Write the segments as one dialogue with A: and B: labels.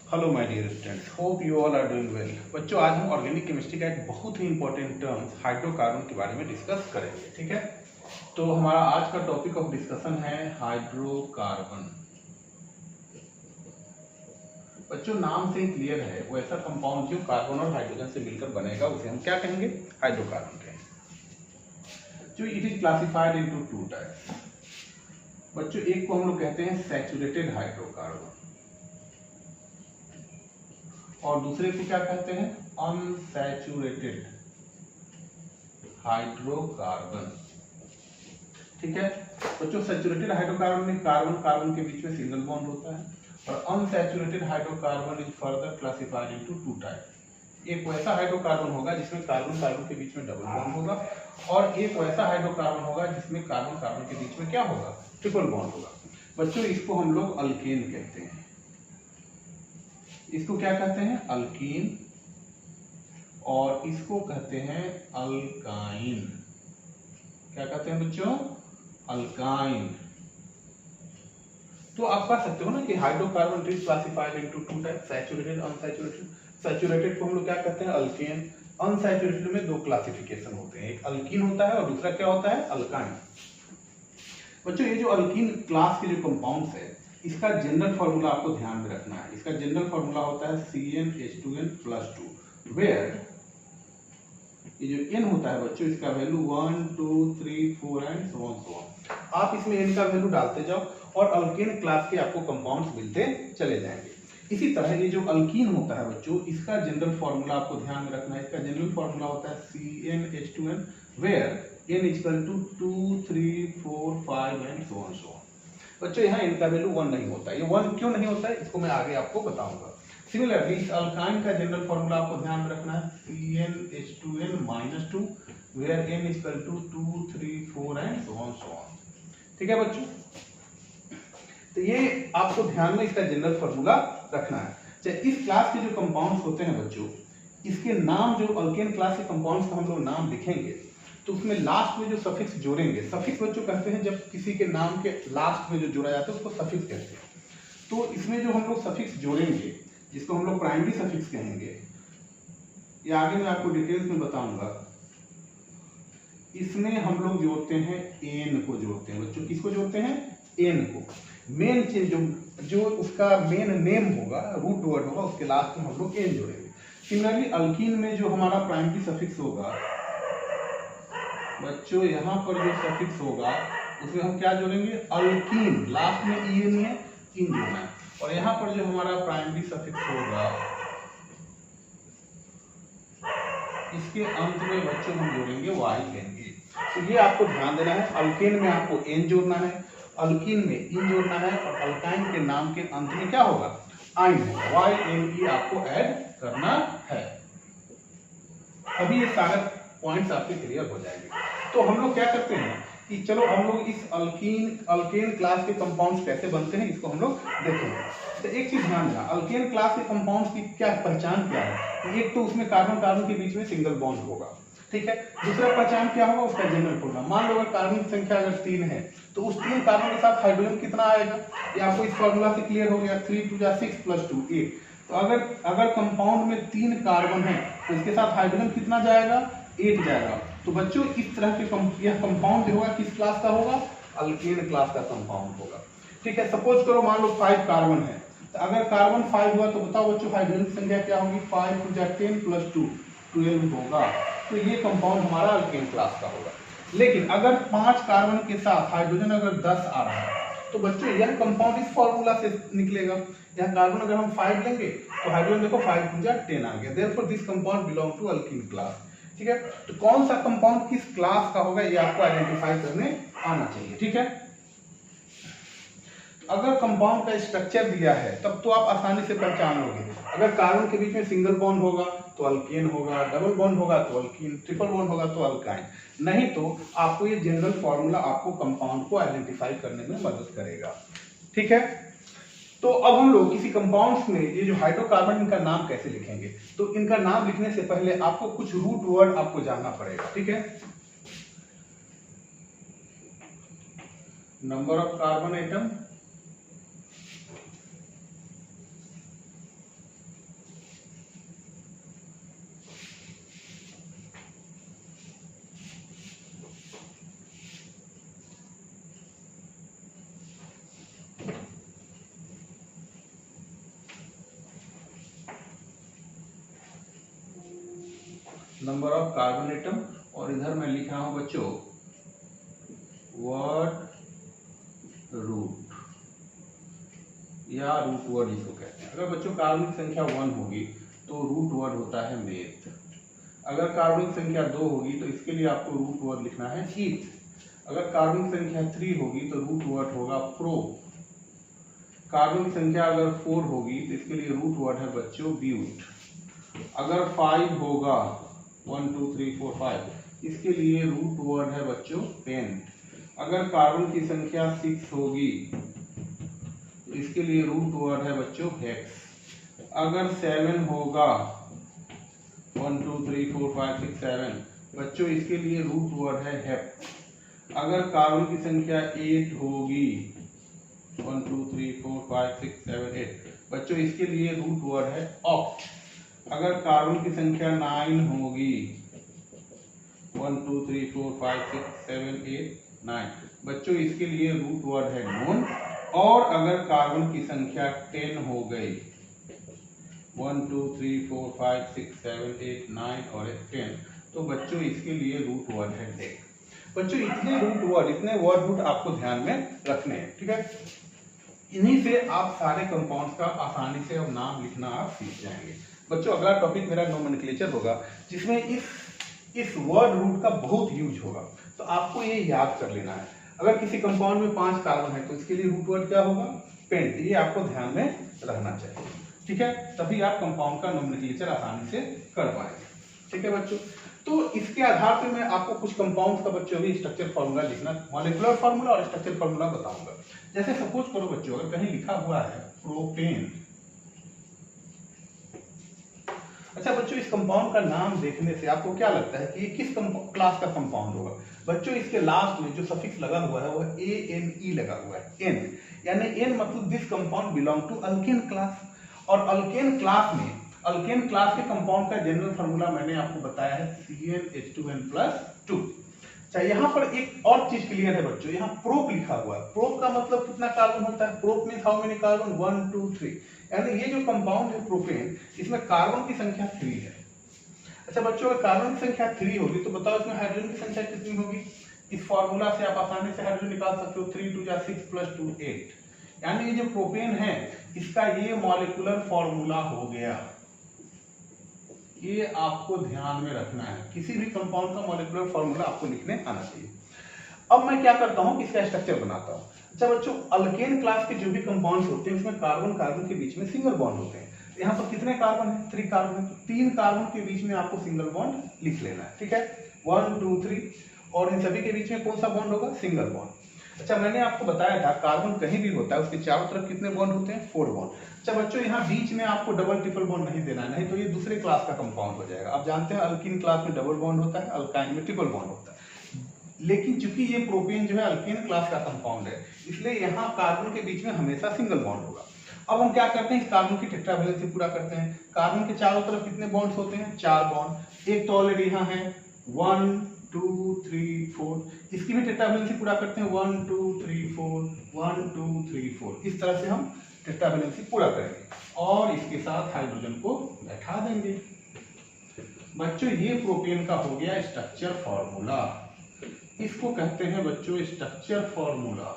A: Hello my dear students, hope you all are doing well. बच्चों, आज हम organic chemistry का एक बहुत ही इंपॉर्टेंट टर्म हाइड्रोकार्बन के बारे में डिस्कस करेंगे। ठीक है, तो हमारा आज का टॉपिक ऑफ डिस्कशन है हाइड्रोकार्बन। बच्चों, नाम से ही क्लियर है, वो ऐसा कंपाउंड जो कार्बन और हाइड्रोजन से मिलकर बनेगा उसे हम क्या कहेंगे? हाइड्रोकार्बन कहेंगे। जो it is classified into two types. बच्चों, एक को हम लोग कहते हैं सैचुरेटेड हाइड्रोकार्बन और दूसरे को क्या कहते हैं? Unsaturated hydrocarbon. ठीक है बच्चों, सैचुरेटेड हाइड्रोकार्बन में कार्बन कार्बन के बीच में सिंगल बॉन्ड होता है और unsaturated hydrocarbon is further classified into two type. एक वैसा हाइड्रोकार्बन होगा जिसमें कार्बन कार्बन के बीच में डबल बॉन्ड होगा और एक वैसा हाइड्रोकार्बन होगा जिसमें कार्बन कार्बन के बीच में क्या होगा? ट्रिपल बॉन्ड होगा। बच्चों, इसको हम लोग अल्केन कहते हैं। इसको क्या कहते हैं? अल्कीन। और इसको कहते हैं अल्काइन। क्या कहते हैं बच्चों? अल्काइन। तो आप पढ़ सकते हो ना कि hydrocarbon is classified into two type, saturated, unsaturated. Saturated को हम लोग क्या कहते हैं? अल्केन। अनसैचुरेटेड में दो क्लासिफिकेशन होते हैं, एक अल्कीन होता है और दूसरा क्या होता है? अल्काइन। बच्चों, ये जो अल्कीन क्लास के जो कंपाउंड्स है, इसका जनरल फॉर्मूला आपको ध्यान में रखना है। इसका जनरल फॉर्मूला होता है CnH2n+2, वेयर ये जो n होता है बच्चों, इसका वैल्यू 1 2 3 4 एंड सो ऑन। आप इसमें n का वैल्यू डालते जाओ और अल्केन क्लास के आपको कंपाउंड्स मिलते चले जाएंगे। इसी तरह ये जो अल्कीन होता है बच्चों, इसका जनरल फॉर्मूला आपको ध्यान में रखना है। इसका जनरल फॉर्मूला होता है CnH2n, where n equal to 2 3 4 5 and so on. बच्चों, यहाँ इनका वैल्यू 1 नहीं होता। ये 1 क्यों नहीं होता है इसको मैं आगे आपको बताऊंगा। सिमिलरली इस अल्काइन का जनरल फॉर्मूला आपको ध्यान में रखना है CnH2n-2, where n equal to 2 3 4 and so on. ठीक है बच्चों, तो ये आपको ध्यान में इसका जनरल फॉर्मूला रखना है। चाहे इस क्लास के जो कंपाउंड्स होते हैं बच्चों, इसके नाम जो अल्केन क्लास के कंपाउंड्स का हम लोग नाम लिखेंगे तो उसमें लास्ट में जो सफिक्स जोड़ेंगे, सफिक्स बच्चों कहते हैं जब किसी के नाम के लास्ट में जो जोड़ा जाता है उसको सफिक्स कहते हैं। तो इसमें जो हम लोग सफिक्स जोड़ेंगे, जिसको हम लोग प्राइमरी सफिक्स कहेंगे, ये आगे मैं आपको डिटेल्स में बताऊंगा। इसमें हम लोग जोड़ते हैं एन को जोड़ते हैं बच्चों। किसको जोड़ते हैं? एन को। मेन चीज जो उसका मेन नेम होगा, रूट वर्ड होगा, उसके लास्ट में हम लोग एन जोड़ेंगे। सिमिलरली अल्कीन में जो हमारा प्राइमरी सफिक्स होगा बच्चों, यहाँ पर जो सफिक्स होगा उसमें हम क्या जोड़ेंगे? अल्कीन। लास्ट में ई नहीं है, इन जोड़ना है। और यहाँ पर जो हमारा प्राइमरी सफिक्स होगा इसके अंत में बच्चों हम जोड़ेंगे वाई लेंगे। तो ये आपको ध्यान देना है, अल्केन में आपको एन जोड़ना है, अल्कीन में इन जोड़ना है और अल्काइन के नाम के अंत में क्या होगा? आइन होगा। वाई एन ई आपको ऐड करना है। अभी ये सारे पॉइंट्स आपके क्लियर हो जाएंगे। तो हम लोग क्या करते हैं कि चलो हम लोग इस अल्केन क्लास के कंपाउंड्स कैसे बनते हैं इसको हम लोग देखेंगे। तो एक चीज ध्यान देना, अल्केन क्लास के कंपाउंड्स की क्या पहचान क्या है? एक तो उसमें कार्बन कार्बन के बीच में सिंगल बॉन्ड होगा, ठीक है। दूसरा पहचान क्या होगा? उसका जनरल फॉर्मूला। मान लो अगर कार्बन की संख्या अगर 3 है तो उस 3 कार्बन के साथ हाइड्रोजन कितना आएगा? ये आपको इस फॉर्मूला से क्लियर हो गया। 3 2 6 + 2 8। तो अगर कंपाउंड में 3 कार्बन है तो इसके साथ हाइड्रोजन कितना जाएगा? 8 जाएगा। तो बच्चों, इस तरह के यह कंपाउंड जो होगा किस क्लास का होगा? अल्केन क्लास का कंपाउंड होगा। ठीक है, सपोज करो मान लो 5 कार्बन है, तो अगर कार्बन 5 हुआ तो बताओ बच्चों हाइड्रोजन की संख्या क्या होगी? 5 2 10 + 2 12 होगा। तो ये कंपाउंड हमारा अल्केन क्लास का होगा। लेकिन अगर 5 कार्बन के साथ हाइड्रोजन अगर 10 आ रहा है तो बच्चों यह कंपाउंड इस फॉर्मूला से निकलेगा। यह कार्बन अगर हम 5 लेंगे तो हाइड्रोजन देखो 5 2 10 आ गया। Therefore this compound belong to alkene class. ठीक है, तो कौन सा कंपाउंड किस क्लास का होगा ये आपको आइडेंटिफाई करने आना चाहिए। ठीक है, अगर कंपाउंड का स्ट्रक्चर दिया है तब तो आप आसानी से पहचान लोगे। अगर कार्बन के बीच में सिंगल बॉन्ड होगा तो अल्केन होगा, डबल बॉन्ड होगा तो अल्कीन, ट्रिपल बॉन्ड होगा तो अल्काइन। नहीं तो आपको ये जनरल फॉर्मूला आपको कंपाउंड को आइडेंटिफाई करने में मदद करेगा। ठीक है, तो अब हम लोग किसी कंपाउंड्स में ये जो हाइड्रोकार्बन, इनका नाम कैसे लिखेंगे? तो इनका नाम लिखने से पहले आपको कुछ रूट वर्ड आपको जानना पड़ेगा। ठीक है, number of carbon atom, number of carbon atom, और इधर मैं लिख रहा हूं बच्चों वर्ड रूट या रूट वर्ड इसको कहते हैं। अगर बच्चों कार्बन की संख्या 1 होगी तो रूट वर्ड होता है मेथ। अगर कार्बन की संख्या 2 होगी तो इसके लिए आपको रूट वर्ड लिखना है हीथ। अगर कार्बन की संख्या 3 होगी तो रूट वर्ड होगा प्रो। कार्बन की संख्या अगर 4 होगी तो इसके लिए रूट वर्ड है बच्चों ब्यूट। अगर 5 होगा 1 2 3 4 5, इसके लिए रूट वर्ड है बच्चों पेंट। अगर कार्बन की संख्या 6 होगी तो इसके लिए रूट वर्ड है बच्चों हेक्स। अगर 7 होगा 1 2 3 4 5 6 7, बच्चों इसके लिए रूट वर्ड है हेप। अगर कार्बन की संख्या 8 होगी 1 2 3 4 5 6 7 8, बच्चों इसके लिए रूट वर्ड है ऑक्ट। अगर कार्बन की संख्या 9 होगी 1 2 3 4 5 6 7 8 9, बच्चों इसके लिए रूट वर्ड है नोन। और अगर कार्बन की संख्या 10 हो गई 1 2 3 4 5 6 7 8 9 और 10, तो बच्चों इसके लिए रूट वर्ड है डेक। बच्चों इतने वर्ड रूट आपको ध्यान में रखने हैं, ठीक है। इन्हीं से आप सारे कंपाउंड्स का आसानी से अब नाम लिखना आप सीख जाएंगे। बच्चों अगला टॉपिक मेरा नोमेनक्लेचर होगा, जिसमें इस वर्ड रूट का बहुत यूज होगा, तो आपको ये याद कर लेना है। अगर किसी कंपाउंड में 5 कार्बन है तो इसके लिए रूट वर्ड क्या होगा पेंट। ये आपको ध्यान में रहना चाहिए, ठीक है, तभी आप कंपाउंड का नोमेनक्लेचर आसानी से कर पाएंगे, ठीक है बच्चों। तो इसके आधार पे मैं आपको कुछ कंपाउंड्स का बच्चों भी स्ट्रक्चर फार्मूला लिखना, मॉलिक्यूलर फार्मूला और स्ट्रक्चर फार्मूला बताऊंगा। जैसे सपोज करो बच्चों, अगर कहीं लिखा हुआ है प्रोपेन। अच्छा बच्चों, इस कंपाउंड का नाम देखने से आपको क्या लगता है कि ये किस क्लास का कंपाउंड होगा? बच्चों इसके लास्ट में जो सफिक्स लगा हुआ है वो ANE लगा हुआ है, N, यानी N मतलब this compound belong to alkane class. और अल्केन क्लास के कंपाउंड का जनरल फार्मूला मैंने आपको बताया है CnH2n+2। अच्छा, यहाँ पर एक और चीज क्लियर है बच्चों, यहाँ प्रोप लिखा हुआ है। प्रोप का मतलब कितना कार्बन होता है? Prop means how many carbon? 1 2 3, यानी ये जो कंपाउंड है प्रोपेन, इसमें कार्बन की संख्या 3 है। अच्छा बच्चों, अगर कार्बन की संख्या 3 होगी तो बताओ इसमें हाइड्रोजन की संख्या कितनी होगी? इस फॉर्मूला से आप आसानी से हाइड्रोजन निकाल सकते हो। 3 2 6 + 2 8, यानी ये जो प्रोपेन है इसका ये मॉलिक्यूलर फॉर्मूला हो गया। ये आपको ध्यान में रखना है, किसी भी कंपाउंड का मॉलिक्यूलर फॉर्मूला आपको लिखने आना चाहिए। अब मैं क्या करता हूं, इसका स्ट्रक्चर बनाता हूं। अच्छा बच्चों, अल्केन क्लास के जो भी कंपाउंड्स होते हैं उसमें कार्बन के बीच में सिंगल बॉन्ड होते हैं। यहाँ पर कितने कार्बन है? 3 कार्बन है, तो 3 कार्बन के बीच में आपको सिंगल बॉन्ड लिख लेना है, ठीक है। 1 2 3, और इन सभी के बीच में कौन सा बॉन्ड होगा? Single bond. अच्छा, मैंने आपको बताया था कार्बन कहीं भी होता है उसके चारों तरफ कितने बॉन्ड होते हैं? 4 बॉन्ड। अच्छा बच्चों, यहाँ बीच में आपको डबल ट्रिपल बॉन्ड नहीं देना है, नहीं तो ये दूसरे क्लास का कंपाउंड हो जाएगा। आप जानते हैं अल्कीन क्लास में डबल बॉन्ड होता है, अल्काइन में ट्रिपल बॉन्ड होता है। लेकिन चूंकि ये प्रोपेन जो है अल्केन क्लास का कंपाउंड है, इसलिए यहाँ कार्बन के बीच में हमेशा सिंगल बॉन्ड होगा। अब हम क्या करते हैं, इस कार्बन की टेट्रा वैलेंसी पूरा करते हैं। कार्बन के चारों तरफ कितने बॉन्ड्स होते हैं? 4 बॉन्ड। एक तो ऑलरेडी यहाँ है 1 2 3 4, इसकी भी टेट्रा वैलेंसी पूरा करते हैं 1 2 3 4 1 2 3 4। इस तरह से हम टेट्रा वैलेंसी पूरा करेंगे और इसके साथ हाइड्रोजन को बैठा देंगे। बच्चों ये प्रोपेन का हो गया स्ट्रक्चर फॉर्मूला, इसको कहते हैं बच्चों स्ट्रक्चर फॉर्मूला,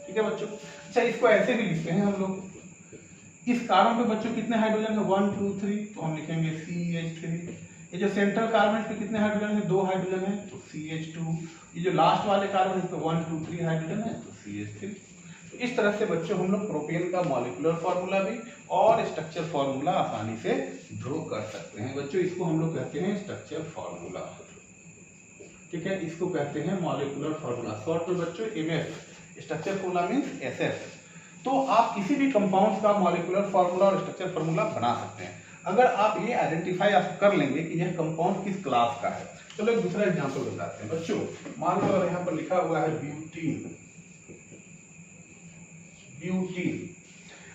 A: ठीक है बच्चों। अच्छा, इसको ऐसे भी लिखते हैं हम लोग। इस कार्बन पे बच्चों कितने हाइड्रोजन है? 1 2 3, तो हम लिखेंगे CH3। ये जो सेंट्रल कार्बन है इस पे कितने हाइड्रोजन है? 2 हाइड्रोजन है, तो CH2। ये जो लास्ट वाले कार्बन है इस पे 1 2 3 हाइड्रोजन है, तो CH3। तो इस तरह से बच्चों हम लोग प्रोपेन का मॉलिक्यूलर फॉर्मूला भी और स्ट्रक्चर फॉर्मूला आसानी से ड्रॉ कर सकते हैं। बच्चों इसको हम लोग कहते हैं स्ट्रक्चर फॉर्मूला, ठीक है, इसको कहते हैं मॉलिक्यूलर फॉर्मूला। शॉर्ट में बच्चों MF, structure formula means SF। तो आप किसी भी कंपाउंड का मॉलिक्यूलर फॉर्मूला और स्ट्रक्चर फॉर्मूला बना सकते हैं अगर आप ये आइडेंटिफाई कर लेंगे कि यह कंपाउंड किस क्लास का है। चलो एक दूसरा एग्जांपल बताते हैं बच्चों। मान लो अगर यहाँ पर लिखा हुआ है ब्यूटीन।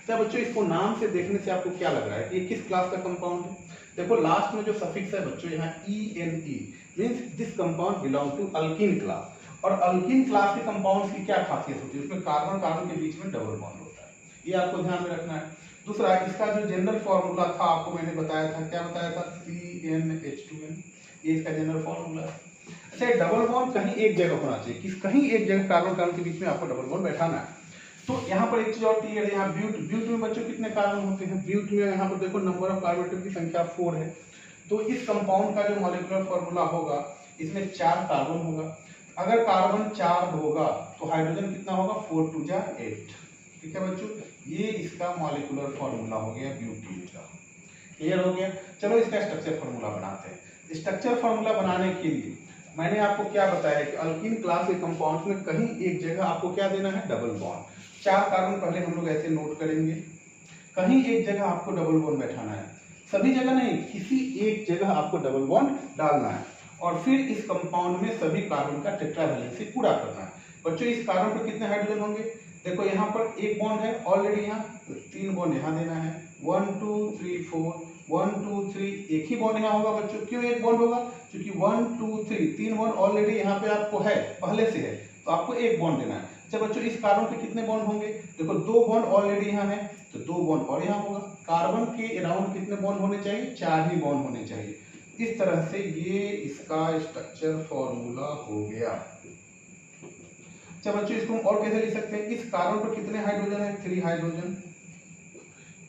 A: तो बच्चों इसको नाम से देखने से आपको क्या लग रहा है, ये किस क्लास का कंपाउंड है? देखो लास्ट में जो सफिक्स है बच्चों यहाँ ENE means this compound belong to alkene class. और अल्कीन क्लास के कंपाउंड्स की क्या खासियत होती है? उसमें कार्बन के बीच में डबल बॉन्ड होता है, ये आपको ध्यान में रखना है। दूसरा इसका जो जनरल फॉर्मूला था आपको मैंने बताया था, क्या बताया था, CnH2n, ये इसका जनरल फॉर्मूला है। अच्छा, डबल बॉन्ड कहीं एक जगह होना चाहिए, किस कहीं एक जगह कार्बन कार्बन के बीच में आपको डबल बॉन्ड बैठाना है। तो यहाँ पर एक चीज और क्लियर है, यहाँ ब्यूट में बच्चों कितने कार्बन होते हैं, ब्यूट में यहाँ पर देखो नंबर ऑफ कार्बन एटम की संख्या 4 है। तो इस कंपाउंड का जो मॉलिक्यूलर फॉर्मूला होगा, इसमें 4 कार्बन होगा। अगर कार्बन 4 होगा तो हाइड्रोजन कितना होगा, 4 2 जा 8। ठीक है बच्चों, ये इसका मॉलिक्यूलर फॉर्मूला हो गया ब्यूटीन का। क्लियर हो गया। चलो इसका स्ट्रक्चर फॉर्मूला बनाते हैं। स्ट्रक्चर फॉर्मूला बनाने के लिए मैंने आपको क्या बताया कि अल्कीन क्लास के कंपाउंड्स में कहीं एक जगह आपको क्या देना है, डबल बॉन्ड। 4 कार्बन पहले हम लोग ऐसे नोट करेंगे, कहीं एक जगह आपको डबल बॉन्ड बैठाना है, सभी जगह नहीं, किसी एक जगह आपको डबल बॉन्ड डालना है और फिर इस कंपाउंड में सभी कार्बन का टेट्रावैलेंसी पूरा करना है। बच्चों इस कार्बन पर कितने हाइड्रोजन होंगे, देखो यहाँ पर एक बॉन्ड है ऑलरेडी, यहाँ 3 बॉन्ड यहाँ देना है, 1 2 3 4, 1 2 3, एक ही बॉन्ड यहाँ होगा बच्चों। क्यों एक बॉन्ड होगा, क्योंकि 1 2 3 3 बॉन्ड ऑलरेडी यहाँ पे आपको है, पहले से है, तो आपको एक बॉन्ड देना है। जब बच्चों इस कार्बन पे कितने बॉन्ड होंगे, देखो 2 बॉन्ड ऑलरेडी यहाँ है, तो 2 बॉन्ड और यहाँ होगा। कार्बन के अराउंड कितने बॉन्ड होने चाहिए, 4 ही बॉन्ड होने चाहिए। इस तरह से ये इसका स्ट्रक्चर फॉर्मूला हो गया। अच्छा बच्चों, इसको हम और कैसे लिख सकते हैं, इस कार्बन पर कितने हाइड्रोजन है, 3 हाइड्रोजन।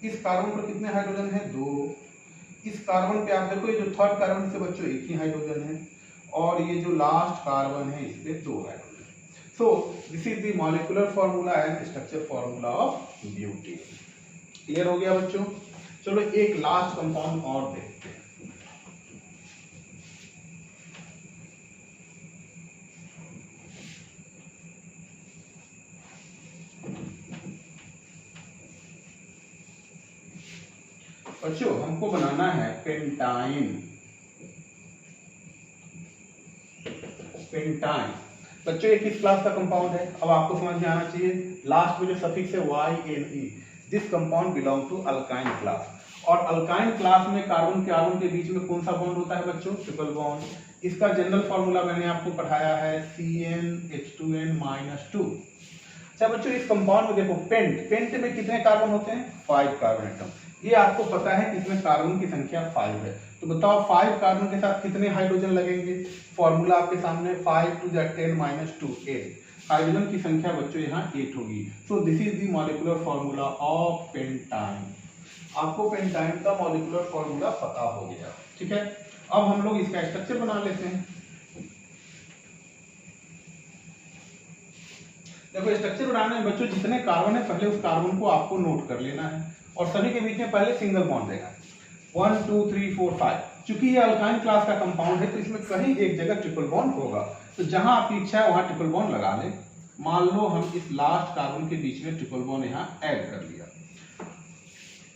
A: इस कार्बन पर कितने हाइड्रोजन है, 2। इस कार्बन पे आप देखो ये जो थर्ड कार्बन से बच्चों एक ही हाइड्रोजन है, और ये जो लास्ट कार्बन है इस पे 2 hydrogen. So this is the molecular formula and structure formula of butene. Clear हो गया बच्चों। चलो एक लास्ट कंपाउंड और देखते हैं। बच्चों हमको बनाना है पेंटाइन। पेंटाइन बच्चों ये किस क्लास का कंपाउंड है, अब आपको समझ में आना चाहिए। लास्ट में जो सफिक्स है YNE, this compound belong to alkyne class. और अल्काइन क्लास में कार्बन के कार्बन के बीच में कौन सा बॉन्ड होता है बच्चों, ट्रिपल बॉन्ड। इसका जनरल फॉर्मूला मैंने आपको पढ़ाया है, CnH2n-2। अच्छा बच्चों, इस कंपाउंड में देखो पेंट में कितने कार्बन होते हैं, 5 कार्बन एटम। ये आपको पता है कि इसमें कार्बन की संख्या 5 है, तो बताओ 5 कार्बन के साथ कितने हाइड्रोजन लगेंगे। फॉर्मूला आपके सामने, 5 2 जा 10 - 2 8। हाइड्रोजन की संख्या बच्चों यहाँ 8 होगी। So this is the molecular formula of pentyne. आपको पेंटाइन का मॉलिक्यूलर फॉर्मूला पता हो गया। ठीक है, अब हम लोग इसका स्ट्रक्चर बना लेते हैं। देखो स्ट्रक्चर बनाने में बच्चों जितने कार्बन है पहले उस कार्बन को आपको नोट कर लेना है, और सभी के बीच में पहले सिंगल बॉन्ड देगा, 1 2 3 4 5। चूंकि ये अल्काइन क्लास का कंपाउंड है तो इसमें कहीं एक जगह ट्रिपल बॉन्ड होगा, तो जहां आपकी इच्छा है वहां ट्रिपल बॉन्ड लगा ले। मान लो हम इस लास्ट कार्बन के बीच में ट्रिपल बॉन्ड यहाँ ऐड कर लिया।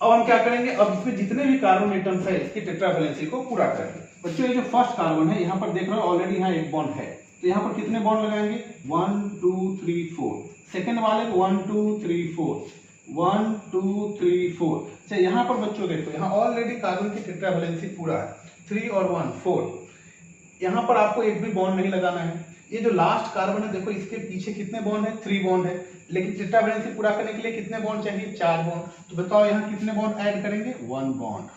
A: अब हम क्या करेंगे, अब इसमें जितने भी कार्बन एटम्स है इसकी टेट्रावैलेंसी को पूरा करेंगे। बच्चों ये जो फर्स्ट कार्बन है यहाँ पर देख रहे हो ऑलरेडी यहाँ एक बॉन्ड है, तो यहाँ पर कितने बॉन्ड लगाएंगे, 1 2 3 4। सेकेंड वाले 1 2 3 4, 1 2 3 4। अच्छा यहाँ पर बच्चों देखो यहाँ ऑलरेडी कार्बन की टेट्रावैलेंसी पूरा है, 3 और 1 4। यहाँ पर आपको एक भी बॉन्ड नहीं लगाना है। ये जो लास्ट कार्बन है देखो इसके पीछे कितने बॉन्ड है, 3 बॉन्ड है, लेकिन टेट्रावैलेंसी पूरा करने के लिए कितने बॉन्ड चाहिए, 4 बॉन्ड। तो बताओ यहाँ कितने बॉन्ड ऐड करेंगे, 1 बॉन्ड।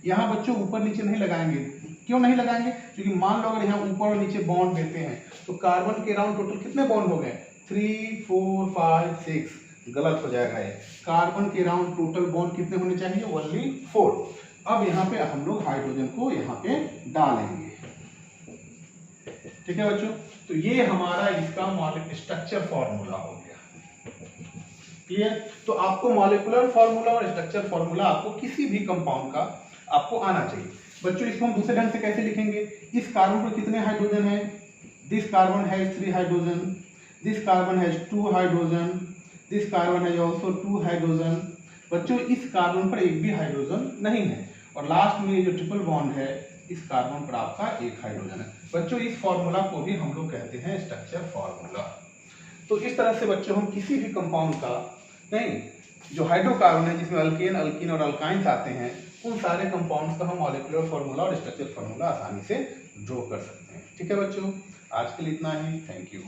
A: यहाँ बच्चों ऊपर नीचे नहीं लगाएंगे, क्यों नहीं लगाएंगे, क्योंकि मान लो अगर यहाँ ऊपर और नीचे बॉन्ड देते हैं तो कार्बन के अराउंड टोटल कितने बॉन्ड हो गए, 3 4 5 6। गलत हो जाएगा ये, कार्बन के अराउंड टोटल बॉन्ड कितने होने चाहिए, ओनली 4। अब यहाँ पे हम लोग हाइड्रोजन को यहाँ पे डालेंगे। ठीक है बच्चों, तो ये हमारा इसका मॉलिक्यूलर स्ट्रक्चर फॉर्मूला हो गया। क्लियर। तो आपको मॉलिक्यूलर फॉर्मूला और स्ट्रक्चर फॉर्मूला आपको किसी भी कंपाउंड का आपको आना चाहिए। बच्चों इसको हम दूसरे ढंग से कैसे लिखेंगे, इस कार्बन पर कितने हाइड्रोजन है, this carbon has 3 hydrogen, this carbon has 2 hydrogen, this carbon has also 2 hydrogen. बच्चों इस कार्बन पर एक भी हाइड्रोजन नहीं है, और लास्ट में ये जो ट्रिपल बॉन्ड है इस कार्बन पर आपका एक हाइड्रोजन है। बच्चों इस फॉर्मूला को भी हम लोग कहते हैं स्ट्रक्चर फॉर्मूला। तो इस तरह से बच्चों हम किसी भी कंपाउंड का नहीं, जो हाइड्रोकार्बन है जिसमें अल्केन अल्कीन और अल्काइंस आते हैं, उन सारे कंपाउंड्स का हम मॉलिक्यूलर फॉर्मूला और स्ट्रक्चर फॉर्मूला आसानी से ड्रॉ कर सकते हैं। ठीक है बच्चों, आज के लिए इतना ही। Thank you.